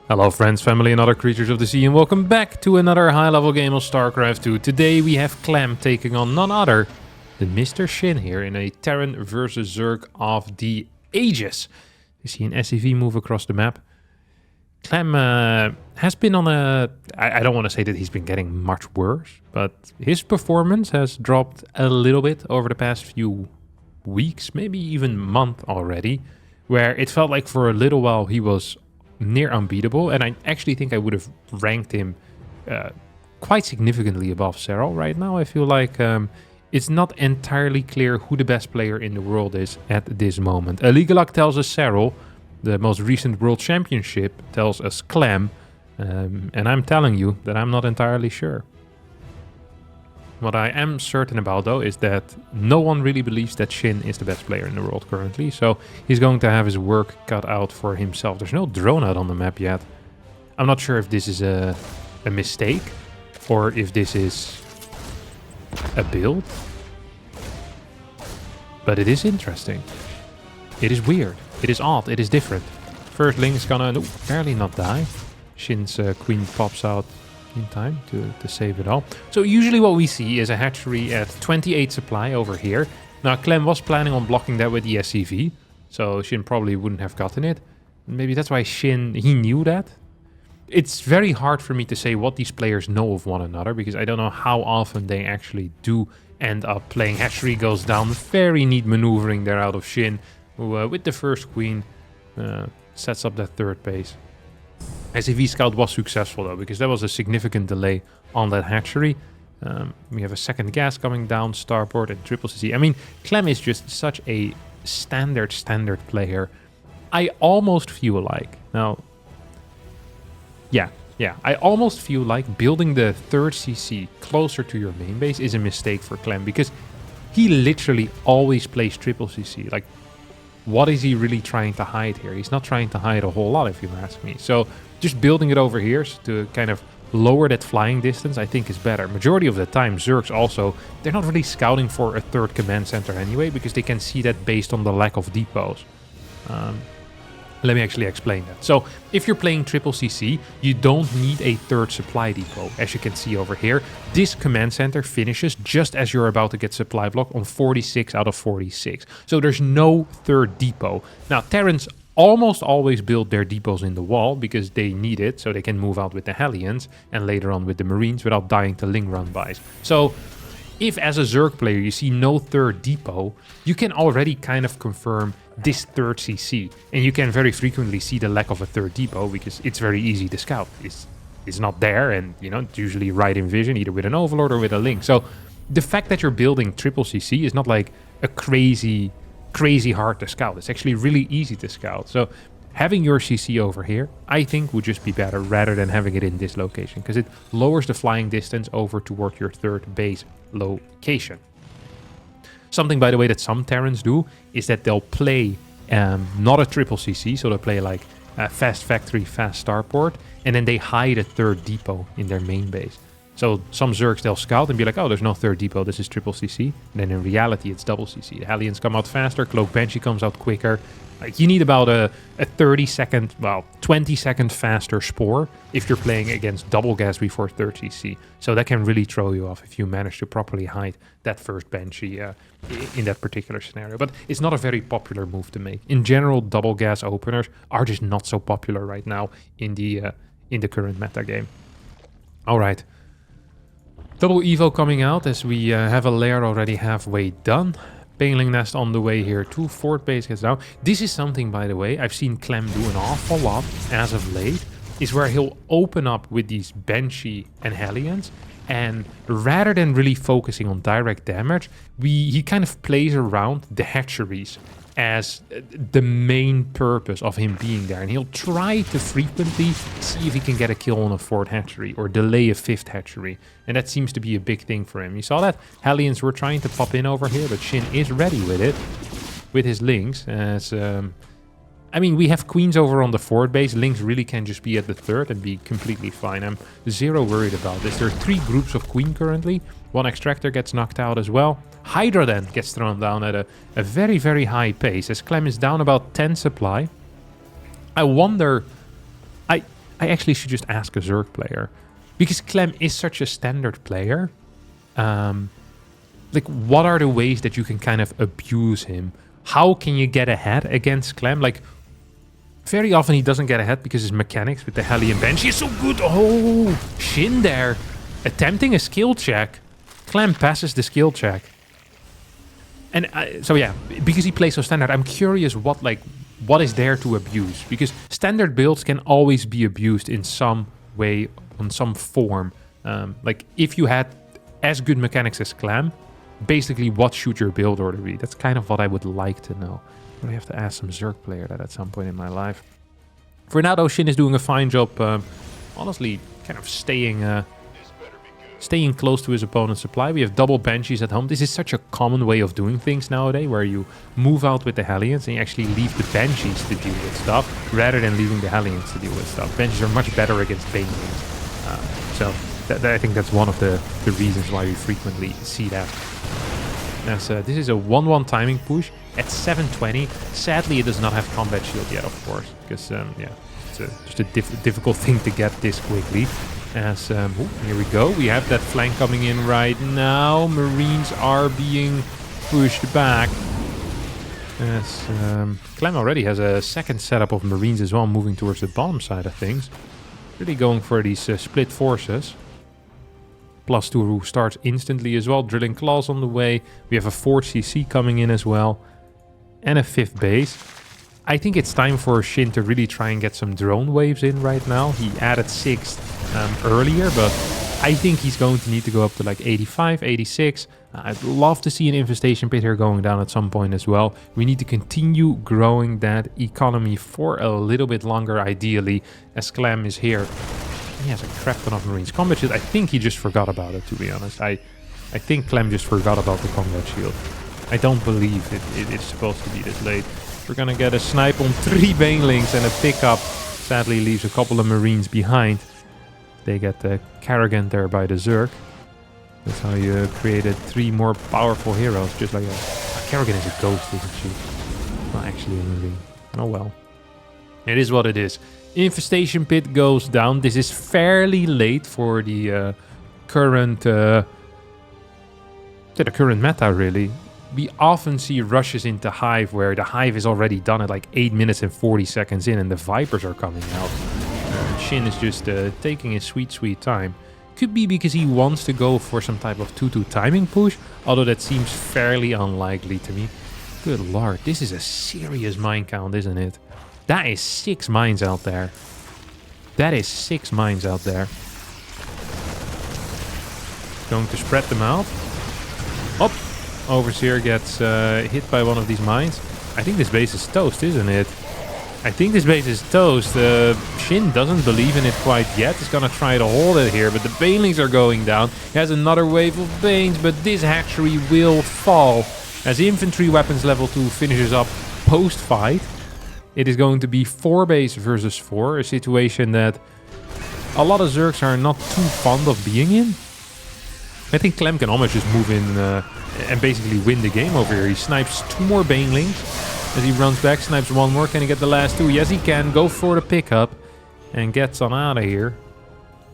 Hello friends, family and other creatures of the sea, and welcome back to another high-level game of StarCraft 2. Today we have Clem taking on none other than Mr. Shin here in a Terran versus Zerg of the Ages. You see an SCV move across the map. Clem has been on a... I don't want to say that he's been getting much worse, but his performance has dropped a little bit over the past few weeks, maybe even month already, where it felt like for a little while he was near unbeatable, and I actually think I would have ranked him quite significantly above Serral. Right now I feel like it's not entirely clear who the best player in the world is at this moment. Legalak tells us Serral, the most recent world championship tells us Clem, and I'm telling you that I'm not entirely sure. What I am certain about, though, is that no one really believes that Shin is the best player in the world currently, so he's going to have his work cut out for himself. There's no drone out on the map yet. I'm not sure if this is a mistake or if this is a build, but it is interesting. It is weird. It is odd. It is different. First Link is gonna barely not die. Shin's queen pops out in time to save it all. So usually what we see is a hatchery at 28 supply over here. Now Clem was planning on blocking that with the SCV, so Shin probably wouldn't have gotten it. Maybe that's why Shin, he knew that. It's very hard for me to say what these players know of one another, because I don't know how often they actually do end up playing. Hatchery goes down, very neat maneuvering there out of Shin, who with the first queen sets up that third base. SCV Scout was successful though, because there was a significant delay on that hatchery. We have a second gas coming down, starboard and triple CC. I mean, Clem is just such a standard player. I almost feel like, now, yeah, I almost feel like building the third CC closer to your main base is a mistake for Clem, because he literally always plays triple CC. Like, what is he really trying to hide here? He's not trying to hide a whole lot, if you ask me. So just building it over here to kind of lower that flying distance, I think is better. Majority of the time, Zergs also, they're not really scouting for a third command center anyway, because they can see that based on the lack of depots. Let me actually explain that. So if you're playing triple CC, you don't need a third supply depot. As you can see over here, this command center finishes just as you're about to get supply block on 46 out of 46. So there's no third depot. Now, Terrans almost always build their depots in the wall because they need it so they can move out with the Hellions and later on with the Marines without dying to Ling run-bys. So if as a Zerg player you see no third depot, you can already kind of confirm this third CC, and you can very frequently see the lack of a third depot because it's very easy to scout. It's not there, and you know, it's usually right in vision either with an Overlord or with a Link. So the fact that you're building triple CC is not like a crazy hard to scout. It's actually really easy to scout. So having your CC over here, I think, would just be better rather than having it in this location, because it lowers the flying distance over toward your third base location. Something, by the way, that some Terrans do is that they'll play not a triple CC, so they'll play like fast factory, fast starport, and then they hide a third depot in their main base. So some Zergs, they'll scout and be like, oh, there's no third depot, this is triple CC. And then in reality, it's double CC. The Hellions come out faster, Cloak Banshee comes out quicker. Like, you need about a 30-second, well, 20-second faster spore if you're playing against double gas before third CC. So that can really throw you off if you manage to properly hide that first Banshee in that particular scenario. But it's not a very popular move to make. In general, double gas openers are just not so popular right now in the current meta game. All right. Double Evo coming out as we have a lair already halfway done. Paling Nest on the way here too. Fort base gets down. This is something, by the way, I've seen Clem do an awful lot as of late, is where he'll open up with these Banshee and Hellions, and rather than really focusing on direct damage, he kind of plays around the hatcheries as the main purpose of him being there, and he'll try to frequently see if he can get a kill on a fourth hatchery or delay a fifth hatchery, and that seems to be a big thing for him. You saw that Hellions were trying to pop in over here, but Shin is ready with it, with his Links, as I mean, we have queens over on the forward base. Links really can just be at the third and be completely fine. I'm zero worried about this. There are 3 groups of queen currently. 1 extractor gets knocked out as well. Hydra then gets thrown down at a very, very high pace as Clem is down about 10 supply. I wonder... I actually should just ask a Zerg player. Because Clem is such a standard player. Like, what are the ways that you can kind of abuse him? How can you get ahead against Clem? Like, very often he doesn't get ahead because his mechanics with the Hellion Banshee is so good. Oh, Shin there. Attempting a skill check. Clem passes the skill check. And so yeah, because he plays so standard, I'm curious what is there to abuse? Because standard builds can always be abused in some way, on some form. Like, if you had as good mechanics as Clem, basically what should your build order be? That's kind of what I would like to know. But I have to ask some Zerg player that at some point in my life. For now though, Shin is doing a fine job, honestly, kind of staying close to his opponent's supply. We have double Banshees at home. This is such a common way of doing things nowadays, where you move out with the Hellions and you actually leave the Banshees to deal with stuff, rather than leaving the Hellions to deal with stuff. Banshees are much better against Banelings. So I think that's one of the reasons why we frequently see that. As this is a 1-1 timing push at 720. Sadly, it does not have combat shield yet, of course, because yeah, it's just a difficult thing to get this quickly. As here we go, we have that flank coming in right now. Marines are being pushed back. As Clem already has a second setup of Marines as well, moving towards the bottom side of things. Really going for these split forces. +2 who starts instantly as well. Drilling Claws on the way. We have a 4th CC coming in as well. And a 5th base. I think it's time for Shin to really try and get some drone waves in right now. He added 6 earlier, but I think he's going to need to go up to like 85, 86. I'd love to see an infestation pit here going down at some point as well. We need to continue growing that economy for a little bit longer, ideally, as Clem is here. He has a crap ton of Marines. Combat shield, I think he just forgot about it, to be honest. I think Clem just forgot about the combat shield. I don't believe it's supposed to be this late. We're gonna get a snipe on 3 Banelings and a pickup. Sadly leaves a couple of Marines behind. They get the Karrigan there by the Zerg. That's how you created 3 more powerful heroes, just like that. Karrigan is a ghost, isn't she? Not actually a Marine. Oh well. It is what it is. Infestation pit goes down. This is fairly late for the current meta, really. We often see rushes into Hive where the Hive is already done at like 8 minutes and 40 seconds in and the Vipers are coming out. Shin is just taking his sweet time. Could be because he wants to go for some type of 2-2 timing push, although that seems fairly unlikely to me. Good lord, this is a serious mine count, isn't it? That is 6 mines out there. That is 6 mines out there. Going to spread them out. Up. Overseer gets hit by one of these mines. I think this base is toast, isn't it? I think this base is toast. Shin doesn't believe in it quite yet. He's gonna try to hold it here, but the Banelings are going down. He has another wave of Banes, but this hatchery will fall. As infantry weapons level 2 finishes up post-fight. It is going to be 4 base versus 4, a situation that a lot of Zergs are not too fond of being in. I think Clem can almost just move in and basically win the game over here. He snipes 2 more Banelings as he runs back, snipes 1 more. Can he get the last 2? Yes, he can. Go for the pickup and gets on out of here.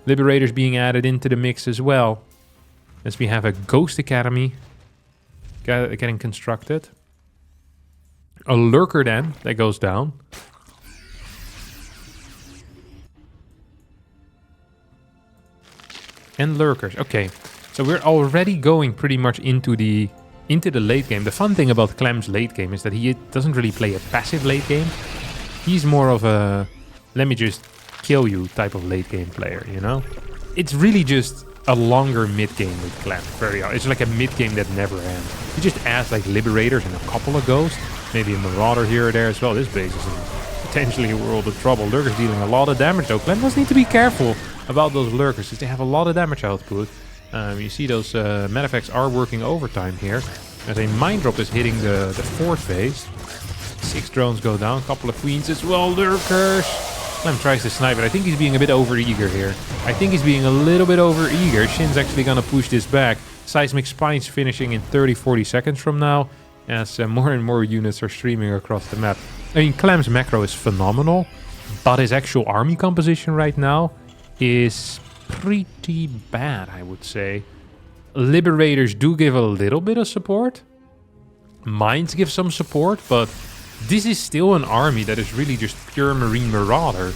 Liberators being added into the mix as well, as we have a Ghost Academy getting constructed. A Lurker then that goes down. And Lurkers. Okay. So we're already going pretty much into the late game. The fun thing about Clem's late game is that he doesn't really play a passive late game. He's more of a let me just kill you type of late game player, you know? It's really just a longer mid game with Clem. It's like a mid game that never ends. He just adds like Liberators and a couple of Ghosts. Maybe a Marauder here or there as well. This base is in potentially a world of trouble. Lurkers dealing a lot of damage though. Clem does need to be careful about those Lurkers because they have a lot of damage output. You see those Medifex are working overtime here. As a mine drop is hitting the 4th base. 6 drones go down, a couple of Queens as well. Lurkers! Clem tries to snipe it. I think he's being a bit over-eager here. I think he's being a little bit over-eager. Shin's actually going to push this back. Seismic Spines finishing in 30-40 seconds from now. As more and more units are streaming across the map. I mean, Clem's macro is phenomenal. But his actual army composition right now is pretty bad, I would say. Liberators do give a little bit of support. Mines give some support, but this is still an army that is really just pure Marine Marauder.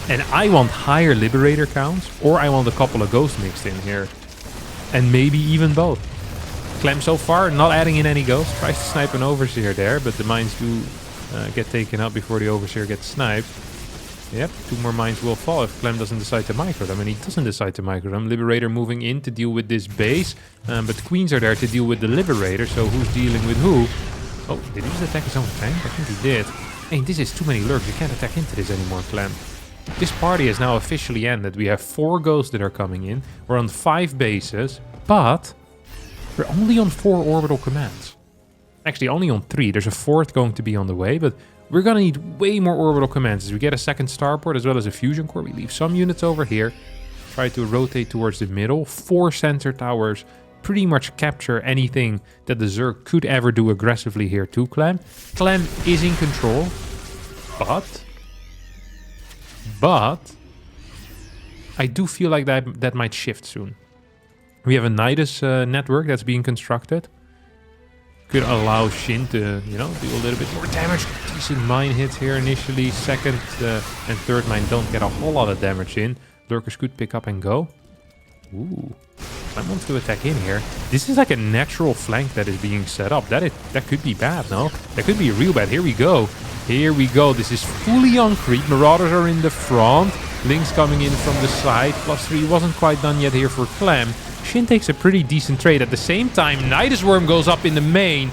And I want higher Liberator counts, or I want a couple of Ghosts mixed in here. And maybe even both. Clem so far not adding in any Ghosts. Tries to snipe an Overseer there, but the mines do get taken out before the Overseer gets sniped. Yep, 2 more mines will fall if Clem doesn't decide to micro them, and he doesn't decide to micro them. Liberator moving in to deal with this base, but Queens are there to deal with the Liberator, so who's dealing with who? Oh, did he just attack his own tank? I think he did. Hey, this is too many lurks. You can't attack into this anymore, Clem. This party has now officially ended. We have 4 ghosts that are coming in. We're on 5 bases, but we're only on 4 orbital commands. Actually, only on 3. There's a 4th going to be on the way, but we're going to need way more orbital commands. As we get a 2nd starport as well as a fusion core, we leave some units over here. Try to rotate towards the middle. 4 sensor towers pretty much capture anything that the Zerg could ever do aggressively here to Clem. Clem is in control, but I do feel like that might shift soon. We have a Nydus network that's being constructed. Could allow Shin to, you know, do a little bit more damage. Decent mine hits here initially. 2nd and 3rd mine don't get a whole lot of damage in. Lurkers could pick up and go. Ooh. Clem wants to attack in here. This is like a natural flank that is being set up. That could be bad, no? That could be real bad. Here we go. Here we go. This is fully on creep. Marauders are in the front. Lynx coming in from the side. +3 wasn't quite done yet here for Clem. Shin takes a pretty decent trade. At the same time, Nydus Worm goes up in the main.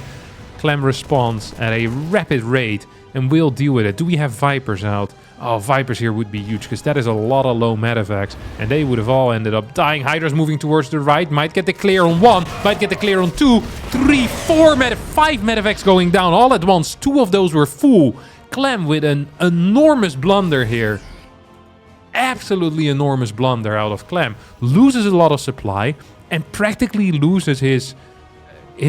Clem responds at a rapid rate and will deal with it. Do we have Vipers out? Oh, Vipers here would be huge because that is a lot of low medevacs and they would have all ended up dying. Hydra's moving towards the right. Might get the clear on 1. Might get the clear on 2, 3, 4, 5 medevacs going down all at once. 2 of those were full. Clem with an enormous blunder here. Absolutely enormous blunder out of Clem. Loses a lot of supply and practically loses his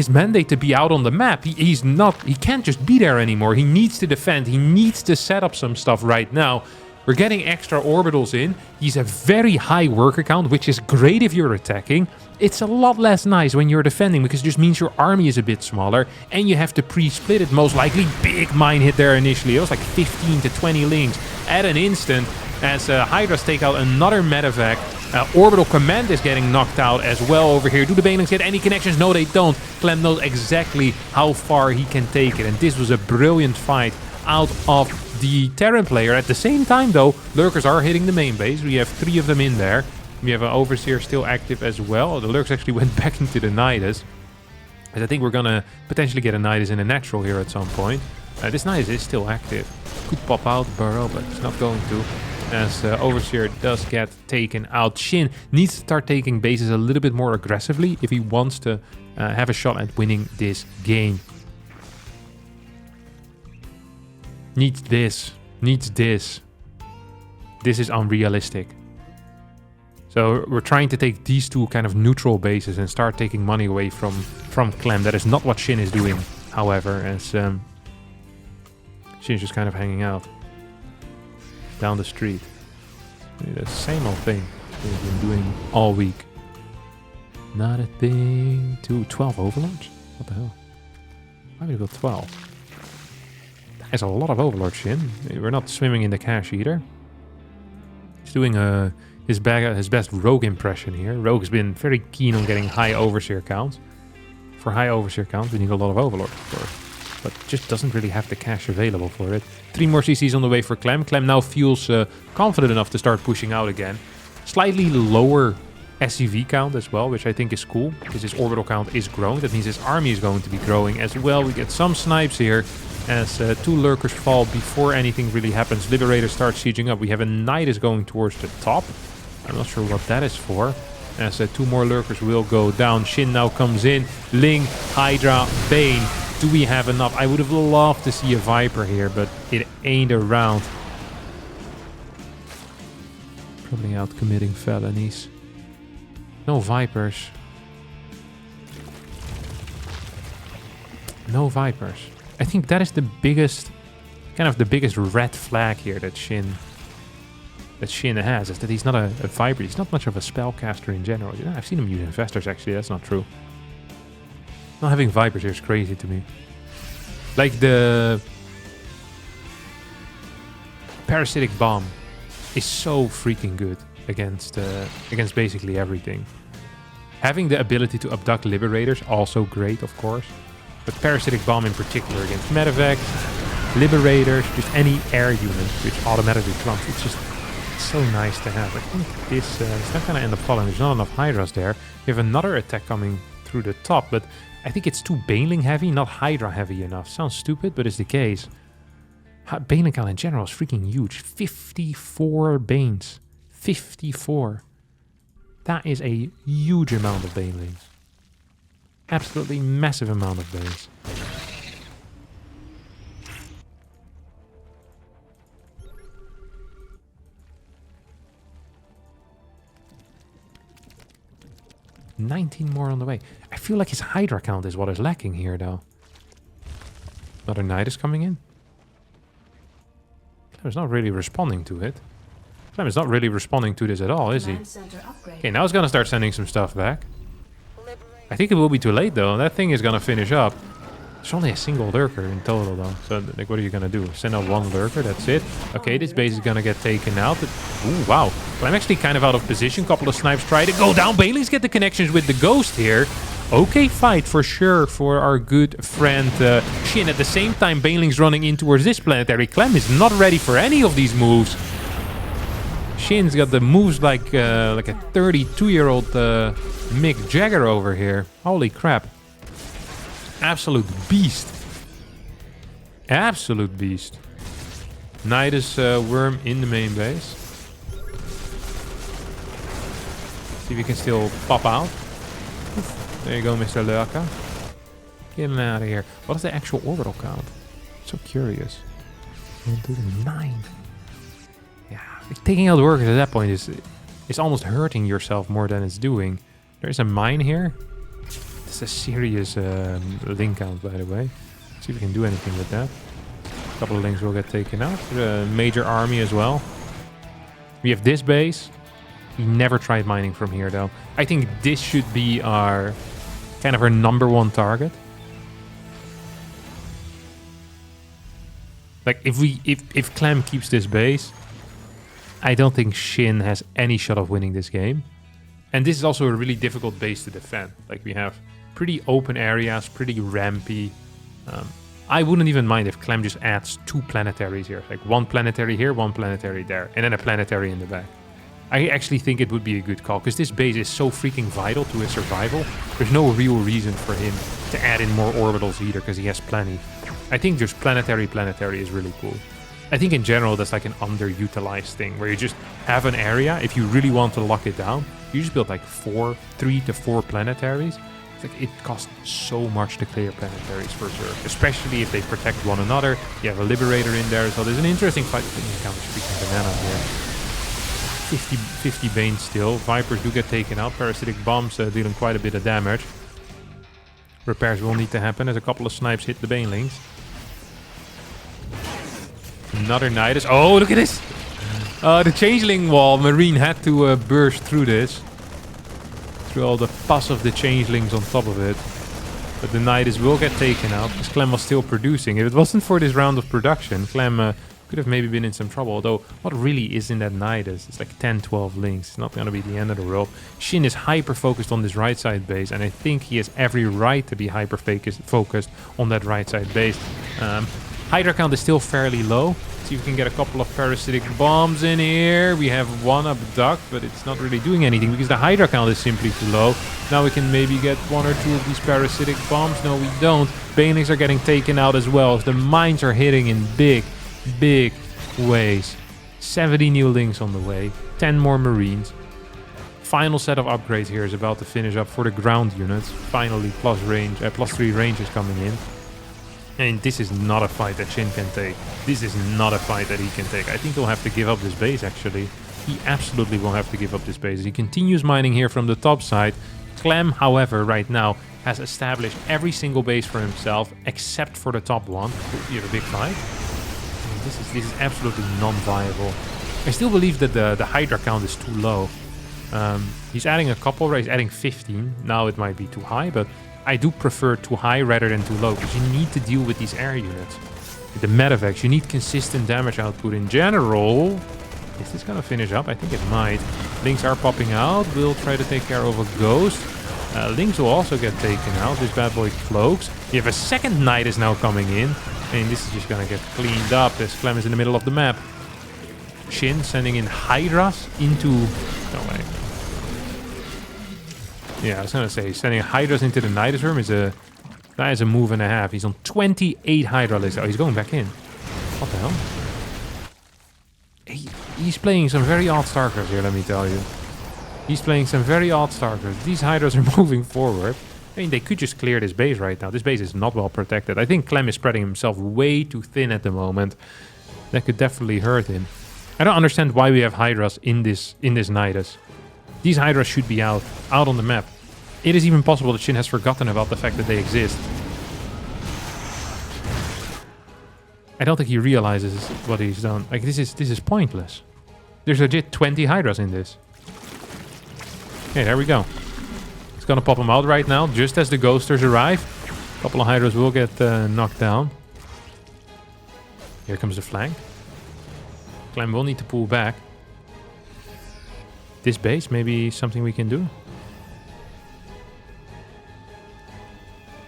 mandate to be out on the map. He can't just be there anymore. He needs to defend. He needs to set up some stuff right now. We're getting extra orbitals in. He's a very high worker count, which is great if you're attacking. It's a lot less nice when you're defending because it just means your army is a bit smaller and you have to pre-split it most likely. Big mine hit there initially. It was like 15 to 20 links at an instant as Hydras take out another medevac. Orbital Command is getting knocked out as well over here. Do the Banelings get any connections? No, they don't. Clem knows exactly how far he can take it. And this was a brilliant fight out of the Terran player. At the same time, though, Lurkers are hitting the main base. We have 3 of them in there. We have an Overseer still active as well. The Lurks actually went back into the Nydus. As I think we're going to potentially get a Nydus in a natural here at some point. This Nydus is still active. Could pop out, burrow, but it's not going to. As Overseer does get taken out. Shin needs to start taking bases a little bit more aggressively if he wants to have a shot at winning this game. Needs this. Needs this. This is unrealistic. So we're trying to take these 2 kind of neutral bases and start taking money away from Clem. That is not what Shin is doing, however, as Shin's just kind of hanging out down the street. The same old thing we've been doing all week. Not a thing to 12 overlords? What the hell? Why would we go 12? That is a lot of overlords, Shin. We're not swimming in the cash either. He's doing his best rogue impression here. Rogue's been very keen on getting high Overseer counts. For high Overseer counts, we need a lot of overlords, of course. But just doesn't really have the cash available for it. 3 more CCs on the way for Clem. Clem now feels confident enough to start pushing out again. Slightly lower SCV count as well, which I think is cool, because his orbital count is growing. That means his army is going to be growing as well. We get some snipes here as 2 Lurkers fall before anything really happens. Liberator starts sieging up. We have a Nydus going towards the top. I'm not sure what that is for. As 2 more Lurkers will go down. Shin now comes in. Ling, Hydra, Bane. Do we have enough? I would have loved to see a Viper here, but it ain't around. Probably out committing felonies. No Vipers. No Vipers. I think that is the biggest kind of the biggest red flag here that Shin has is that he's not a Viper. He's not much of a spellcaster in general. You know, I've seen him use Infestors, actually. That's not true. Not having Vipers here is crazy to me. Like, the Parasitic Bomb is so freaking good against basically everything. Having the ability to abduct Liberators, also great, of course. But Parasitic Bomb in particular against Medevac, Liberators, just any air unit which automatically clumps. It's just so nice to have. I think this is not going to end up falling. There's not enough Hydras there. We have another attack coming through the top, but I think it's too Baneling heavy, not Hydra heavy enough. Sounds stupid, but it's the case. Baneling count in general is freaking huge. 54 Banes. 54. That is a huge amount of Banelings. Absolutely massive amount of Banes. $19 more on the way. I feel like his Hydra count is what is lacking here, though. Another Nydus coming in. Clem is not really responding to it. Clem is not really responding to this at all, is he? Okay, now it's gonna start sending some stuff back. I think it will be too late, though. That thing is gonna finish up. There's only a single lurker in total, though. So, like, what are you gonna do? Send out one lurker, that's it. Okay, this base is gonna get taken out. But, ooh, wow. Well, I'm actually kind of out of position. Couple of snipes try to go down. Banelings get the connections with the Ghost here. Okay, fight for sure for our good friend Shin. At the same time, Banelings running in towards this planetary. Clem is not ready for any of these moves. Shin's got the moves like a 32-year-old Mick Jagger over here. Holy crap. Absolute beast. Absolute beast. Nydus worm in the main base. See if we can still pop out. There you go, Mr. Lurka. Get him out of here. What is the actual orbital count? So curious. 9. Yeah, taking out workers at that point is almost hurting yourself more than it's doing. There's a mine here. It's a serious link count, by the way. See if we can do anything with that. A couple of links will get taken out. A major army as well. We have this base. We never tried mining from here, though. I think this should be our kind of our #1 target. Like, if Clem keeps this base, I don't think Shin has any shot of winning this game. And this is also a really difficult base to defend. Like, we have pretty open areas, pretty rampy. I wouldn't even mind if Clem just adds 2 planetaries here. Like, 1 planetary here, 1 planetary there, and then a planetary in the back. I actually think it would be a good call, because this base is so freaking vital to his survival. There's no real reason for him to add in more orbitals either, because he has plenty. I think just planetary is really cool. I think in general that's like an underutilized thing, where you just have an area. If you really want to lock it down, you just build like 3 to 4 planetaries. It's like, it costs so much to clear planetaries for sure, especially if they protect one another. You have a Liberator in there, so there's an interesting fight. Look how much freaking banana here. 50 Bane still. Vipers do get taken out. Parasitic Bombs dealing quite a bit of damage. Repairs will need to happen as a couple of snipes hit the Banelings. Another Nydus. Oh, look at this! The Changeling wall. Marine had to burst through this. Through all the pus of the Changelings on top of it. But the Nydus will get taken out, because Clem was still producing. If it wasn't for this round of production, Clem could have maybe been in some trouble. Although, what really is in that Nydus? It's like 10-12 links. It's not going to be the end of the world. Shin is hyper-focused on this right side base, and I think he has every right to be hyper-focused on that right side base. Hydra count is still fairly low. See if we can get a couple of Parasitic Bombs in here. We have 1 abduct, but it's not really doing anything because the Hydra count is simply too low. Now we can maybe get 1 or 2 of these Parasitic Bombs. No, we don't. Banelings are getting taken out as well. The mines are hitting in big ways. 70 new links on the way. 10 more Marines. Final set of upgrades here is about to finish up for the ground units. Finally, +3 range is coming in. And this is not a fight that Shin can take. This is not a fight that he can take. I think he'll have to give up this base, actually. He absolutely will have to give up this base. He continues mining here from the top side. Clem, however, right now has established every single base for himself, except for the top one. You have a big fight. This is absolutely non-viable. I still believe that the Hydra count is too low. He's adding a couple, right? He's adding 15. Now it might be too high, but I do prefer too high rather than too low, because you need to deal with these air units. With the medevacs, you need consistent damage output in general. Is this gonna finish up? I think it might. Links are popping out. We'll try to take care of a ghost. Links will also get taken out. This bad boy cloaks. You have a second Nydus now coming in. And this is just gonna get cleaned up as Clem is in the middle of the map. Shin sending in Hydras into... No way. Yeah, I was gonna say, sending Hydras into the Nydus room is a... That is a move and a half. He's on 28 Hydra list. Oh, he's going back in. What the hell? He's playing some very odd StarCraft here, let me tell you. He's playing some very odd StarCraft. These Hydras are moving forward. I mean, they could just clear this base right now. This base is not well protected. I think Clem is spreading himself way too thin at the moment. That could definitely hurt him. I don't understand why we have Hydras in this Nydus. These Hydras should be out on the map. It is even possible that Shin has forgotten about the fact that they exist. I don't think he realizes what he's done. Like, this is pointless. There's legit 20 Hydras in this. Okay, there we go. It's gonna pop them out right now, just as the Ghosters arrive. A couple of Hydras will get knocked down. Here comes the flank. Clem will need to pull back. This base, maybe something we can do.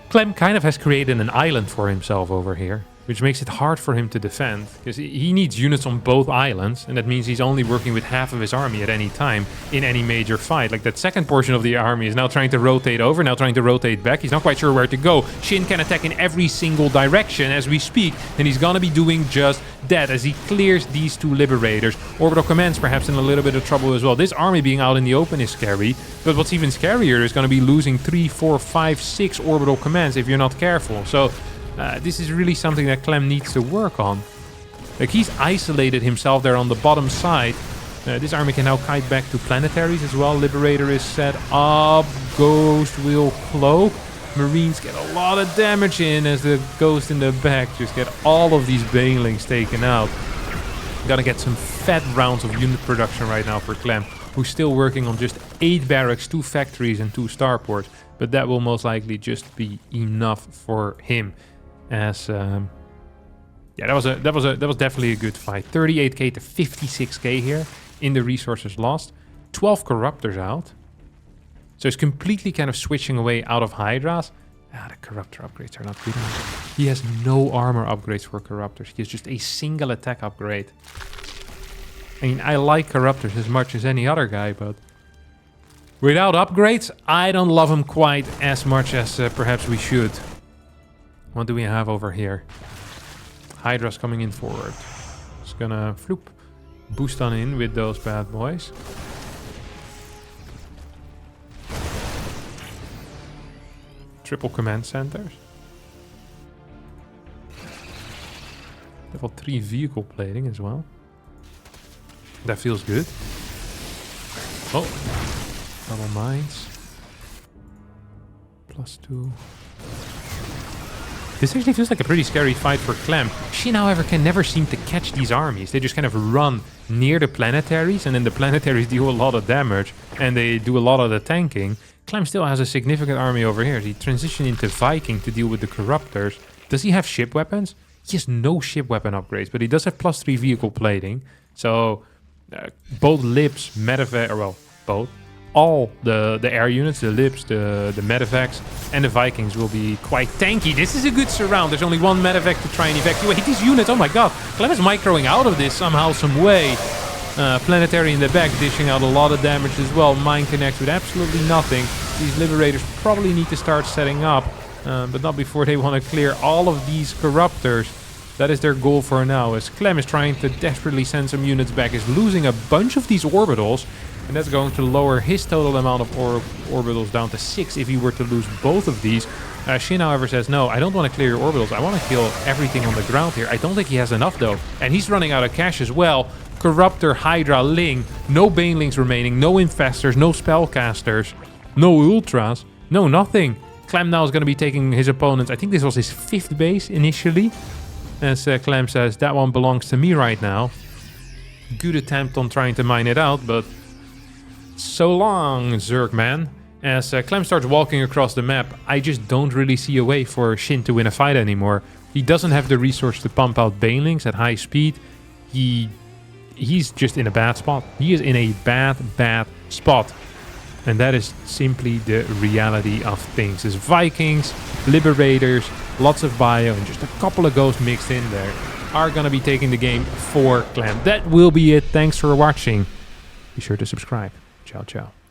Clem kind of has created an island for himself over here, which makes it hard for him to defend, because he needs units on both islands, and that means he's only working with half of his army at any time in any major fight. Like, that second portion of the army is now trying to rotate over, now trying to rotate back. He's not quite sure where to go. Shin can attack in every single direction as we speak, and he's gonna be doing just that as he clears these two Liberators. Orbital Command's perhaps in a little bit of trouble as well. This army being out in the open is scary, but what's even scarier is gonna be losing 3, 4, 5, 6 Orbital Commands if you're not careful. So this is really something that Clem needs to work on. Like, he's isolated himself there on the bottom side. This army can now kite back to planetaries as well. Liberator is set up. Ghost will cloak. Marines get a lot of damage in as the Ghost in the back just get all of these Banelings taken out. Gotta get some fat rounds of unit production right now for Clem, who's still working on just 8 barracks, 2 factories and 2 starports. But that will most likely just be enough for him. As yeah, that was definitely a good fight. 38k to 56k here in the resources lost. 12 Corruptors out. So it's completely kind of switching away out of Hydras. The Corruptor upgrades are not good enough. He has no armor upgrades for Corruptors. He has just a single attack upgrade. I mean, I like Corruptors as much as any other guy, but without upgrades, I don't love him quite as much as perhaps we should. What do we have over here? Hydra's coming in forward. Just gonna floop, boost on in with those bad boys. Triple command centers. Level 3 vehicle plating as well. That feels good. Oh, double mines. +2. This actually feels like a pretty scary fight for Clem. Shin, however, can never seem to catch these armies. They just kind of run near the planetaries, and then the planetaries deal a lot of damage, and they do a lot of the tanking. Clem still has a significant army over here. He transitioned into Viking to deal with the Corruptors. Does he have ship weapons? He has no ship weapon upgrades, but he does have +3 vehicle plating. So both Libs, Medevac, or well, both. All the air units, the Libs, the Medevacs, and the Vikings will be quite tanky. This is a good surround. There's only one Medevac to try and evacuate these units. Oh my god. Clem is microing out of this somehow, some way. Planetary in the back dishing out a lot of damage as well. Mine connects with absolutely nothing. These Liberators probably need to start setting up, but not before they want to clear all of these Corruptors. That is their goal for now, as Clem is trying to desperately send some units back, is losing a bunch of these orbitals, and that's going to lower his total amount of orbitals down to 6 if he were to lose both of these. Shin, however, says, no, I don't want to clear your orbitals. I want to kill everything on the ground here. I don't think he has enough, though. And he's running out of cash as well. Corruptor, Hydra, Ling. No Banelings remaining. No Infestors. No Spellcasters. No Ultras. No nothing. Clem now is going to be taking his opponents. I think this was his 5th base initially. As Clem says, that one belongs to me right now. Good attempt on trying to mine it out, but so long, Zerg man. As Clem starts walking across the map, I just don't really see a way for Shin to win a fight anymore. He doesn't have the resource to pump out banelings at high speed. He's just in a bad spot. He is in a bad spot. And that is simply the reality of things. As Vikings, Liberators, lots of bio, and just a couple of ghosts mixed in there are gonna be taking the game for Clem. That will be it. Thanks for watching. Be sure to subscribe. Ciao, ciao.